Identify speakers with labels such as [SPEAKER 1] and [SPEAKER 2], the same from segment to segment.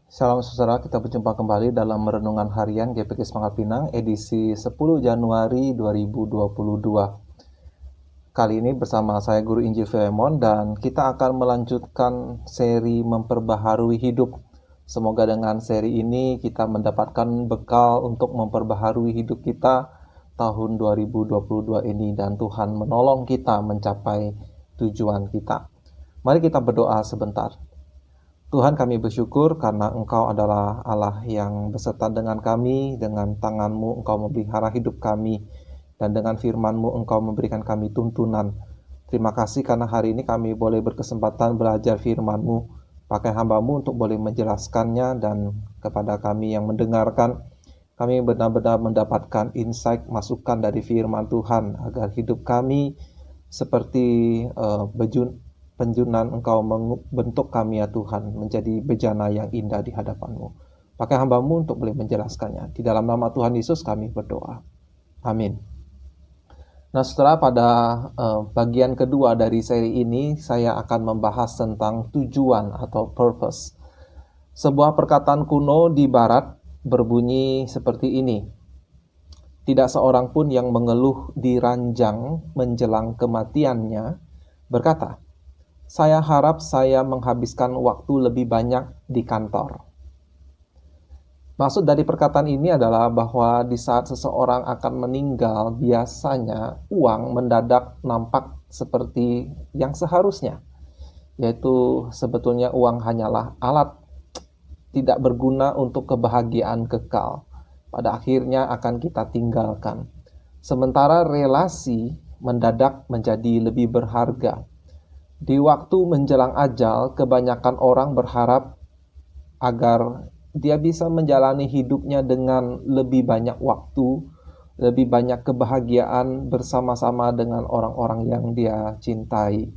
[SPEAKER 1] Salam saudara, kita berjumpa kembali dalam Renungan Harian GPK Semangat Pinang edisi 10 Januari 2022. Kali ini bersama saya Guru Injil Filemon dan kita akan melanjutkan seri Memperbaharui Hidup. Semoga dengan seri ini kita mendapatkan bekal untuk memperbaharui hidup kita tahun 2022 ini dan Tuhan menolong kita mencapai tujuan kita. Mari kita berdoa sebentar. Tuhan, kami bersyukur karena Engkau adalah Allah yang beserta dengan kami, dengan tangan-Mu Engkau memelihara hidup kami, dan dengan firman-Mu Engkau memberikan kami tuntunan. Terima kasih karena hari ini kami boleh berkesempatan belajar firman-Mu, pakai hamba-Mu untuk boleh menjelaskannya, dan kepada kami yang mendengarkan, kami benar-benar mendapatkan insight, masukan dari firman Tuhan, agar hidup kami seperti penjunan Engkau membentuk kami ya Tuhan, menjadi bejana yang indah di hadapan-Mu. Pakai hamba-Mu untuk boleh menjelaskannya. Di dalam nama Tuhan Yesus kami berdoa. Amin. Nah, setelah pada bagian kedua dari seri ini, saya akan membahas tentang tujuan atau purpose. Sebuah perkataan kuno di barat berbunyi seperti ini. Tidak seorang pun yang mengeluh di ranjang menjelang kematiannya berkata, "Saya harap saya menghabiskan waktu lebih banyak di kantor." Maksud dari perkataan ini adalah bahwa di saat seseorang akan meninggal, biasanya uang mendadak nampak seperti yang seharusnya, yaitu sebetulnya uang hanyalah alat tidak berguna untuk kebahagiaan kekal. Pada akhirnya akan kita tinggalkan. Sementara relasi mendadak menjadi lebih berharga. Di waktu menjelang ajal, kebanyakan orang berharap agar dia bisa menjalani hidupnya dengan lebih banyak waktu, lebih banyak kebahagiaan bersama-sama dengan orang-orang yang dia cintai.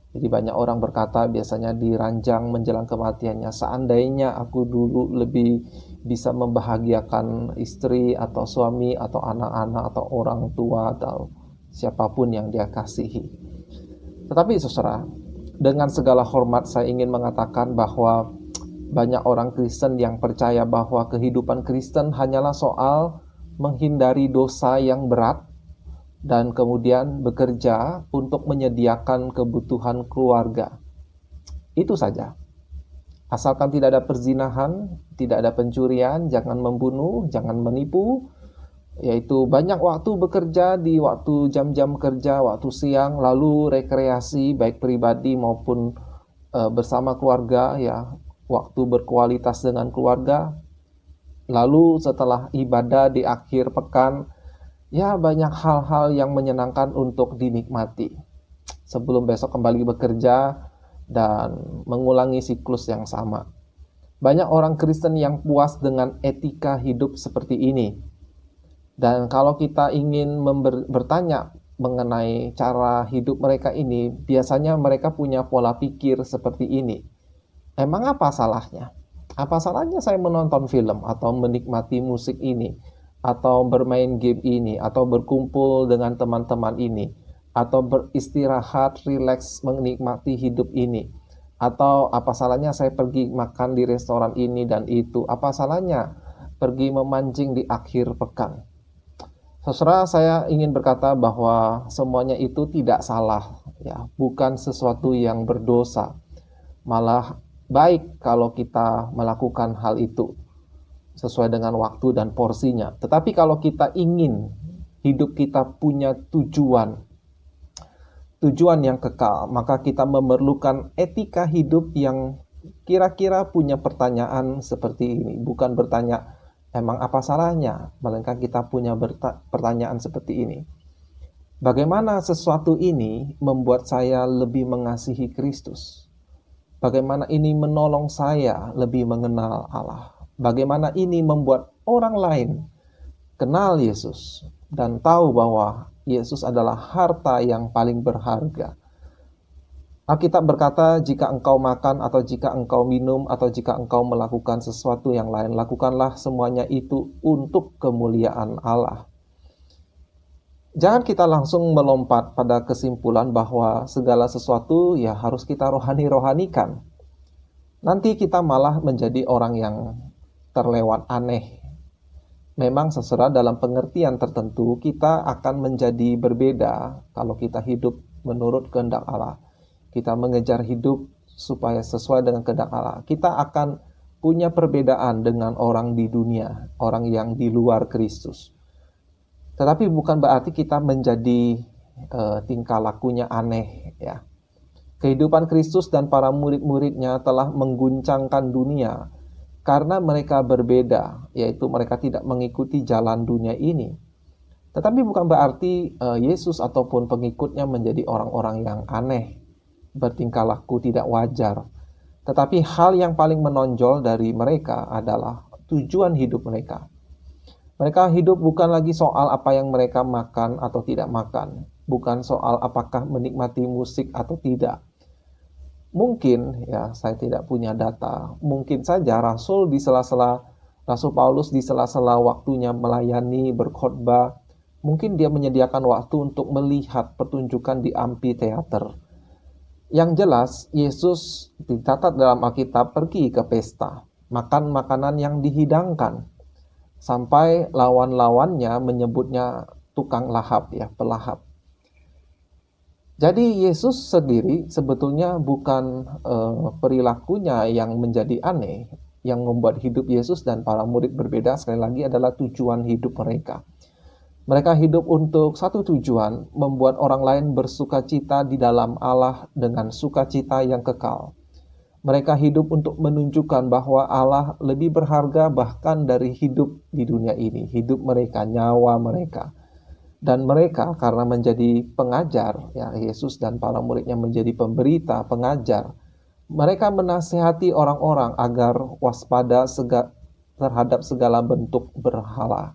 [SPEAKER 1] Jadi banyak orang berkata biasanya di ranjang menjelang kematiannya, seandainya aku dulu lebih bisa membahagiakan istri atau suami atau anak-anak atau orang tua atau siapapun yang dia kasihi. Tetapi saudara, dengan segala hormat saya ingin mengatakan bahwa banyak orang Kristen yang percaya bahwa kehidupan Kristen hanyalah soal menghindari dosa yang berat dan kemudian bekerja untuk menyediakan kebutuhan keluarga. Itu saja. Asalkan tidak ada perzinahan, tidak ada pencurian, jangan membunuh, jangan menipu, yaitu banyak waktu bekerja di waktu jam-jam kerja, waktu siang, lalu rekreasi baik pribadi maupun bersama keluarga, ya, waktu berkualitas dengan keluarga. Lalu setelah ibadah di akhir pekan, ya banyak hal-hal yang menyenangkan untuk dinikmati sebelum besok kembali bekerja dan mengulangi siklus yang sama. Banyak orang Kristen yang puas dengan etika hidup seperti ini. Dan kalau kita ingin bertanya mengenai cara hidup mereka ini, biasanya mereka punya pola pikir seperti ini. Emang apa salahnya? Apa salahnya saya menonton film atau menikmati musik ini, atau bermain game ini, atau berkumpul dengan teman-teman ini, atau beristirahat, rileks, menikmati hidup ini, atau apa salahnya saya pergi makan di restoran ini dan itu, apa salahnya pergi memancing di akhir pekan. Saudara, saya ingin berkata bahwa semuanya itu tidak salah, ya, bukan sesuatu yang berdosa. Malah baik kalau kita melakukan hal itu sesuai dengan waktu dan porsinya. Tetapi kalau kita ingin hidup kita punya tujuan yang kekal, maka kita memerlukan etika hidup yang kira-kira punya pertanyaan seperti ini. Bukan bertanya, emang apa salahnya? Melainkan kita punya pertanyaan seperti ini. Bagaimana sesuatu ini membuat saya lebih mengasihi Kristus? Bagaimana ini menolong saya lebih mengenal Allah? Bagaimana ini membuat orang lain kenal Yesus dan tahu bahwa Yesus adalah harta yang paling berharga. Alkitab berkata, jika engkau makan atau jika engkau minum atau jika engkau melakukan sesuatu yang lain, lakukanlah semuanya itu untuk kemuliaan Allah. Jangan kita langsung melompat pada kesimpulan bahwa segala sesuatu ya harus kita rohani-rohanikan. nanti kita malah menjadi orang yang terlewat aneh. Memang seserah dalam pengertian tertentu kita akan menjadi berbeda kalau kita hidup menurut kehendak Allah. Kita mengejar hidup supaya sesuai dengan kehendak Allah. Kita akan punya perbedaan dengan orang di dunia, orang yang di luar Kristus. Tetapi bukan berarti kita menjadi tingkah lakunya aneh, ya. Kehidupan Kristus dan para murid-muridnya telah mengguncangkan dunia karena mereka berbeda, yaitu mereka tidak mengikuti jalan dunia ini. Tetapi bukan berarti Yesus ataupun pengikutnya menjadi orang-orang yang aneh, bertingkah laku tidak wajar. Tetapi hal yang paling menonjol dari mereka adalah tujuan hidup mereka. Mereka hidup bukan lagi soal apa yang mereka makan atau tidak makan, bukan soal apakah menikmati musik atau tidak. Mungkin, ya, saya tidak punya data, mungkin saja Rasul Paulus di sela-sela waktunya melayani, berkhotbah, mungkin dia menyediakan waktu untuk melihat pertunjukan di amphitheater. Yang jelas, Yesus dicatat dalam Alkitab pergi ke pesta, makan makanan yang dihidangkan, sampai lawan-lawannya menyebutnya tukang lahap, ya, pelahap. Jadi Yesus sendiri sebetulnya bukan perilakunya yang menjadi aneh, yang membuat hidup Yesus dan para murid berbeda sekali lagi adalah tujuan hidup mereka. Mereka hidup untuk satu tujuan, membuat orang lain bersukacita di dalam Allah dengan sukacita yang kekal. Mereka hidup untuk menunjukkan bahwa Allah lebih berharga bahkan dari hidup di dunia ini, hidup mereka, nyawa mereka. Dan mereka karena menjadi pengajar, ya, Yesus dan para muridnya menjadi pemberita, pengajar. Mereka menasihati orang-orang agar waspada terhadap segala bentuk berhala.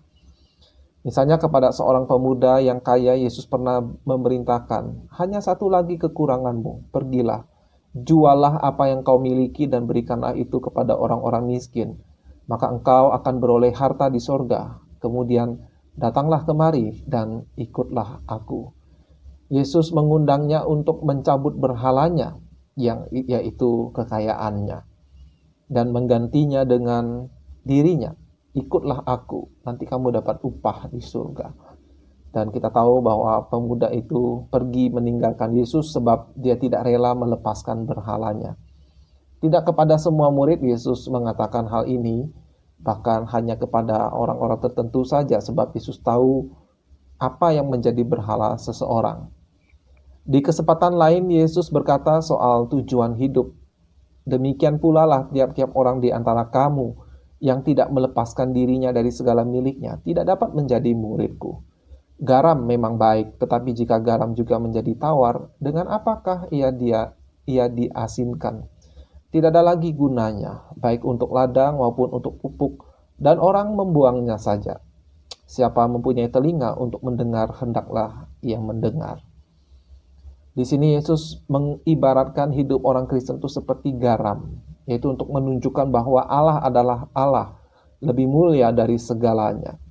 [SPEAKER 1] Misalnya kepada seorang pemuda yang kaya, Yesus pernah memerintahkan, hanya satu lagi kekuranganmu, pergilah, jualah apa yang kau miliki dan berikanlah itu kepada orang-orang miskin. Maka engkau akan beroleh harta di sorga. Kemudian datanglah kemari dan ikutlah aku. Yesus mengundangnya untuk mencabut berhalanya, yaitu kekayaannya, dan menggantinya dengan dirinya. Ikutlah aku, nanti kamu dapat upah di surga. Dan kita tahu bahwa pemuda itu pergi meninggalkan Yesus sebab dia tidak rela melepaskan berhalanya. Tidak kepada semua murid Yesus mengatakan hal ini, bahkan hanya kepada orang-orang tertentu saja sebab Yesus tahu apa yang menjadi berhala seseorang. Di kesempatan lain Yesus berkata soal tujuan hidup. Demikian pula lah tiap-tiap orang di antara kamu yang tidak melepaskan dirinya dari segala miliknya tidak dapat menjadi muridku. Garam memang baik, tetapi jika garam juga menjadi tawar, dengan apakah ia diasinkan? Tidak ada lagi gunanya, baik untuk ladang maupun untuk pupuk, dan orang membuangnya saja. Siapa mempunyai telinga untuk mendengar, hendaklah ia mendengar. Di sini Yesus mengibaratkan hidup orang Kristen itu seperti garam, yaitu untuk menunjukkan bahwa Allah adalah Allah, lebih mulia dari segalanya.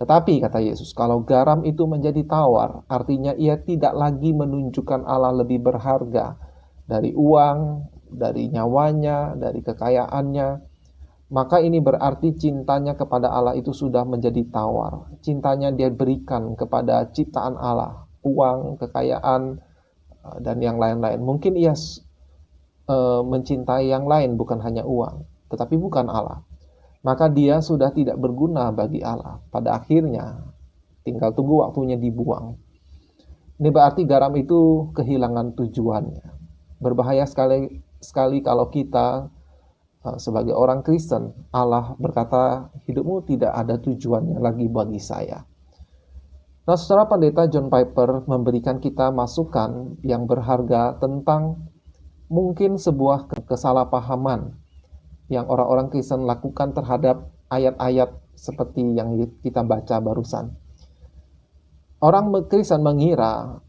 [SPEAKER 1] Tetapi, kata Yesus, kalau garam itu menjadi tawar, artinya ia tidak lagi menunjukkan Allah lebih berharga dari uang, dari nyawanya, dari kekayaannya. Maka ini berarti cintanya kepada Allah itu sudah menjadi tawar. Cintanya dia berikan kepada ciptaan Allah, uang, kekayaan, dan yang lain-lain. Mungkin ia mencintai yang lain, bukan hanya uang, tetapi bukan Allah. Maka dia sudah tidak berguna bagi Allah. Pada akhirnya tinggal tunggu waktunya dibuang. Ini berarti garam itu kehilangan tujuannya. Berbahaya sekali kalau kita sebagai orang Kristen, Allah berkata, hidupmu tidak ada tujuannya lagi bagi saya. Nah, Saudara Pendeta John Piper memberikan kita masukan yang berharga tentang mungkin sebuah kesalahpahaman yang orang-orang Kristen lakukan terhadap ayat-ayat seperti yang kita baca barusan. Orang Kristen mengira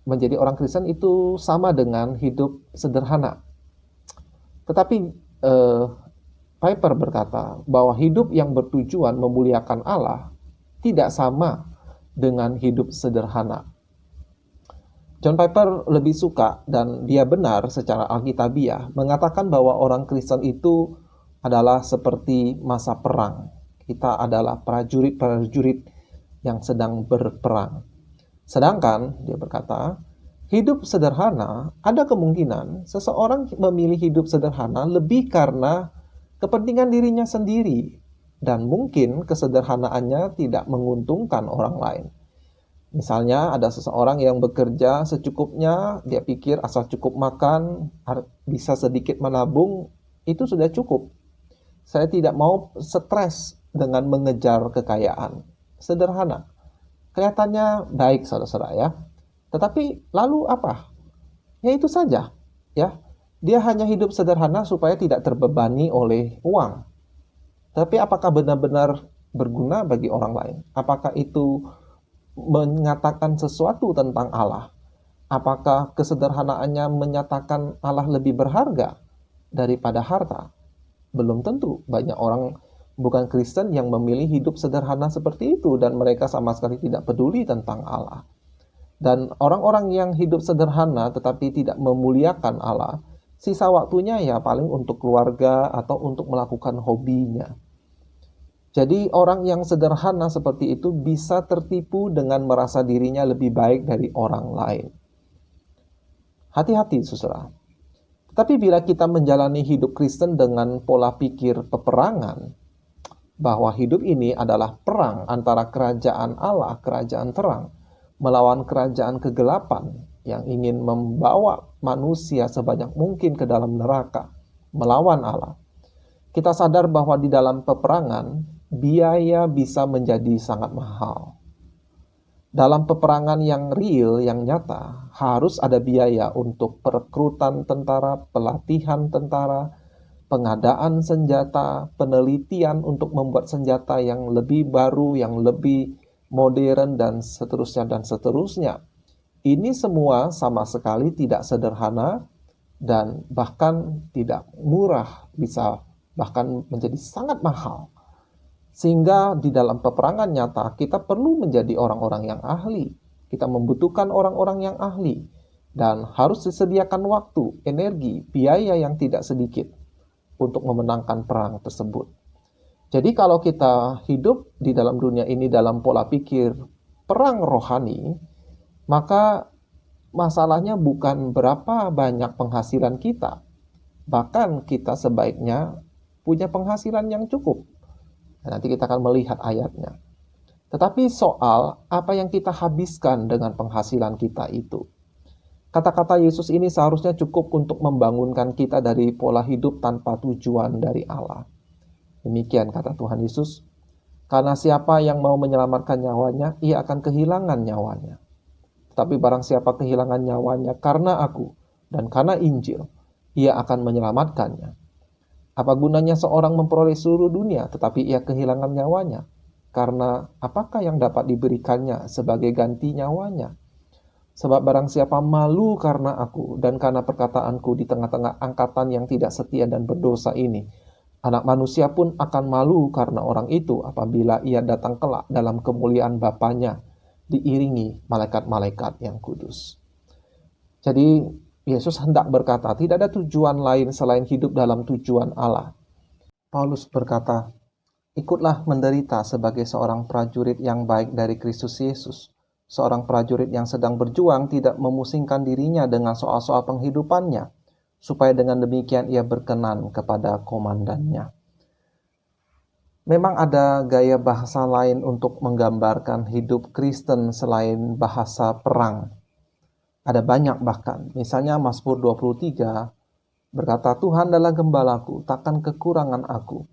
[SPEAKER 1] menjadi orang Kristen itu sama dengan hidup sederhana. Tetapi Piper berkata bahwa hidup yang bertujuan memuliakan Allah tidak sama dengan hidup sederhana. John Piper lebih suka, dan dia benar secara alkitabiah, mengatakan bahwa orang Kristen itu adalah seperti masa perang. Kita adalah prajurit-prajurit yang sedang berperang. Sedangkan, dia berkata, hidup sederhana, ada kemungkinan seseorang memilih hidup sederhana lebih karena kepentingan dirinya sendiri, dan mungkin kesederhanaannya tidak menguntungkan orang lain. Misalnya ada seseorang yang bekerja secukupnya, dia pikir asal cukup makan, bisa sedikit menabung, itu sudah cukup. Saya tidak mau stres dengan mengejar kekayaan. Sederhana. Kelihatannya baik, saudara-saudara ya. Tetapi lalu apa? Ya itu saja. Ya, dia hanya hidup sederhana supaya tidak terbebani oleh uang. Tapi apakah benar-benar berguna bagi orang lain? Apakah itu menyatakan sesuatu tentang Allah? Apakah kesederhanaannya menyatakan Allah lebih berharga daripada harta? Belum tentu. Banyak orang bukan Kristen yang memilih hidup sederhana seperti itu, dan mereka sama sekali tidak peduli tentang Allah. Dan orang-orang yang hidup sederhana tetapi tidak memuliakan Allah, sisa waktunya ya paling untuk keluarga atau untuk melakukan hobinya. Jadi orang yang sederhana seperti itu bisa tertipu dengan merasa dirinya lebih baik dari orang lain. Hati-hati, saudara. Tetapi bila kita menjalani hidup Kristen dengan pola pikir peperangan, bahwa hidup ini adalah perang antara kerajaan Allah, kerajaan terang, melawan kerajaan kegelapan yang ingin membawa manusia sebanyak mungkin ke dalam neraka, melawan Allah. Kita sadar bahwa di dalam peperangan, biaya bisa menjadi sangat mahal. Dalam peperangan yang real, yang nyata, harus ada biaya untuk perekrutan tentara, pelatihan tentara, pengadaan senjata, penelitian untuk membuat senjata yang lebih baru, yang lebih modern, dan seterusnya dan seterusnya. Ini semua sama sekali tidak sederhana dan bahkan tidak murah, bisa bahkan menjadi sangat mahal. Sehingga di dalam peperangan nyata kita perlu menjadi orang-orang yang ahli. Kita membutuhkan orang-orang yang ahli dan harus disediakan waktu, energi, biaya yang tidak sedikit untuk memenangkan perang tersebut. Jadi kalau kita hidup di dalam dunia ini dalam pola pikir perang rohani, maka masalahnya bukan berapa banyak penghasilan kita. Bahkan kita sebaiknya punya penghasilan yang cukup. Nanti kita akan melihat ayatnya. Tetapi soal apa yang kita habiskan dengan penghasilan kita itu. Kata-kata Yesus ini seharusnya cukup untuk membangunkan kita dari pola hidup tanpa tujuan dari Allah. Demikian kata Tuhan Yesus, karena siapa yang mau menyelamatkan nyawanya, ia akan kehilangan nyawanya. Tetapi barang siapa kehilangan nyawanya karena aku dan karena Injil, ia akan menyelamatkannya. Apa gunanya seorang memperoleh seluruh dunia tetapi ia kehilangan nyawanya? Karena apakah yang dapat diberikannya sebagai ganti nyawanya? Sebab barang siapa malu karena aku dan karena perkataanku di tengah-tengah angkatan yang tidak setia dan berdosa ini, Anak Manusia pun akan malu karena orang itu apabila ia datang kelak dalam kemuliaan Bapanya, diiringi malaikat-malaikat yang kudus. Jadi Yesus hendak berkata, tidak ada tujuan lain selain hidup dalam tujuan Allah. Paulus berkata, ikutlah menderita sebagai seorang prajurit yang baik dari Kristus Yesus. Seorang prajurit yang sedang berjuang tidak memusingkan dirinya dengan soal-soal penghidupannya, supaya dengan demikian ia berkenan kepada komandannya. Memang ada gaya bahasa lain untuk menggambarkan hidup Kristen selain bahasa perang. Ada banyak bahkan. Misalnya Mazmur 23 berkata, Tuhan adalah gembalaku, takkan kekurangan aku.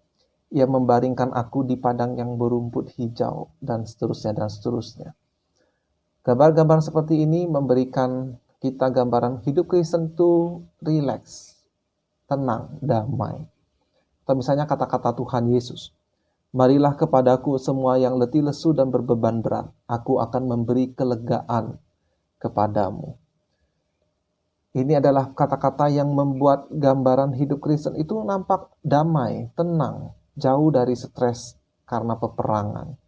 [SPEAKER 1] Ia membaringkan aku di padang yang berumput hijau, dan seterusnya dan seterusnya. Gambar-gambar seperti ini memberikan kita gambaran hidup Kristen itu rileks, tenang, damai. Atau misalnya kata-kata Tuhan Yesus, marilah kepadaku semua yang letih lesu dan berbeban berat, aku akan memberi kelegaan kepadamu. Ini adalah kata-kata yang membuat gambaran hidup Kristen itu nampak damai, tenang, jauh dari stres karena peperangan.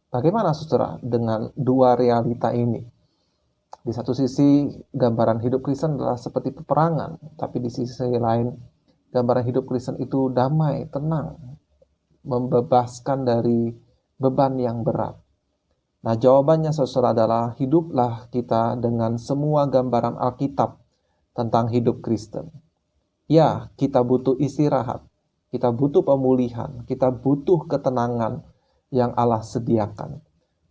[SPEAKER 1] Bagaimana saudara dengan dua realita ini? Di satu sisi, gambaran hidup Kristen adalah seperti peperangan, tapi di sisi lain, gambaran hidup Kristen itu damai, tenang, membebaskan dari beban yang berat. Nah, jawabannya saudara adalah hiduplah kita dengan semua gambaran Alkitab tentang hidup Kristen. Ya, kita butuh istirahat, kita butuh pemulihan, kita butuh ketenangan yang Allah sediakan.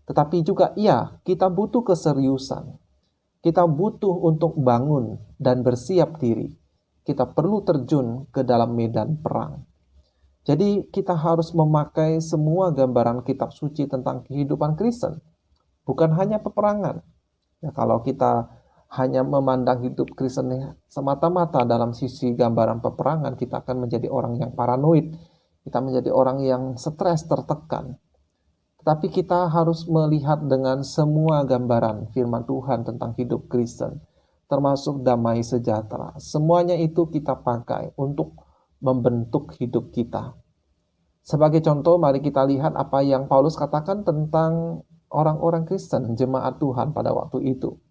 [SPEAKER 1] Tetapi juga ya, kita butuh keseriusan. Kita butuh untuk bangun dan bersiap diri. Kita perlu terjun ke dalam medan perang. Jadi kita harus memakai semua gambaran kitab suci tentang kehidupan Kristen. Bukan hanya peperangan. Ya, kalau kita hanya memandang hidup Kristen semata-mata dalam sisi gambaran peperangan, kita akan menjadi orang yang paranoid. Kita menjadi orang yang stres, tertekan. Tapi kita harus melihat dengan semua gambaran firman Tuhan tentang hidup Kristen, termasuk damai sejahtera. Semuanya itu kita pakai untuk membentuk hidup kita. Sebagai contoh, mari kita lihat apa yang Paulus katakan tentang orang-orang Kristen, jemaat Tuhan pada waktu itu.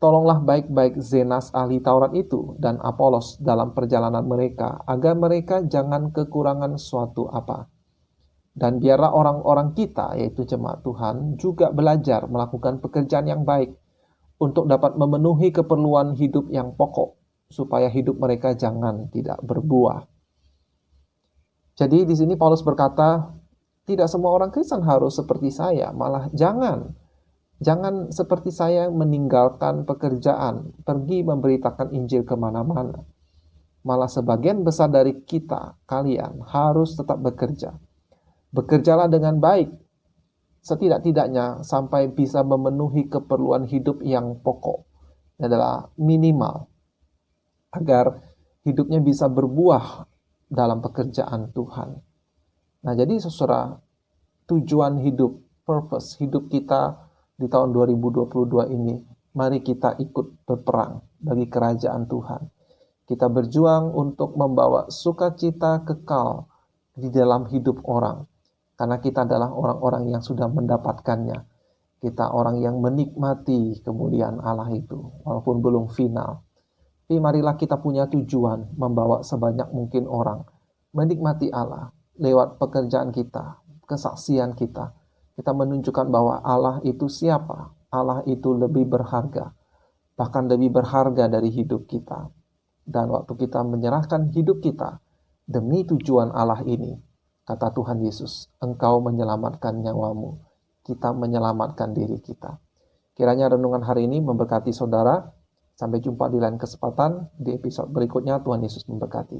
[SPEAKER 1] Tolonglah baik-baik Zenas ahli Taurat itu dan Apolos dalam perjalanan mereka, agar mereka jangan kekurangan suatu apa. Dan biarlah orang-orang kita, yaitu jemaat Tuhan, juga belajar melakukan pekerjaan yang baik untuk dapat memenuhi keperluan hidup yang pokok, supaya hidup mereka jangan tidak berbuah. Jadi di sini Paulus berkata, tidak semua orang Kristen harus seperti saya, malah jangan seperti saya meninggalkan pekerjaan, pergi memberitakan Injil kemana-mana. Malah sebagian besar dari kita, kalian, harus tetap bekerja. Bekerjalah dengan baik, setidak-tidaknya sampai bisa memenuhi keperluan hidup yang pokok, adalah minimal, agar hidupnya bisa berbuah dalam pekerjaan Tuhan. Nah, jadi saudara, tujuan hidup, purpose hidup kita di tahun 2022 ini, mari kita ikut berperang bagi kerajaan Tuhan. Kita berjuang untuk membawa sukacita kekal di dalam hidup orang. Karena kita adalah orang-orang yang sudah mendapatkannya. Kita orang yang menikmati kemuliaan Allah itu, walaupun belum final. Tapi marilah kita punya tujuan membawa sebanyak mungkin orang menikmati Allah lewat pekerjaan kita, kesaksian kita. Kita menunjukkan bahwa Allah itu siapa? Allah itu lebih berharga, bahkan lebih berharga dari hidup kita. Dan waktu kita menyerahkan hidup kita demi tujuan Allah ini, kata Tuhan Yesus, engkau menyelamatkan nyawamu, kita menyelamatkan diri kita. Kiranya renungan hari ini memberkati saudara. Sampai jumpa di lain kesempatan, di episode berikutnya. Tuhan Yesus memberkati.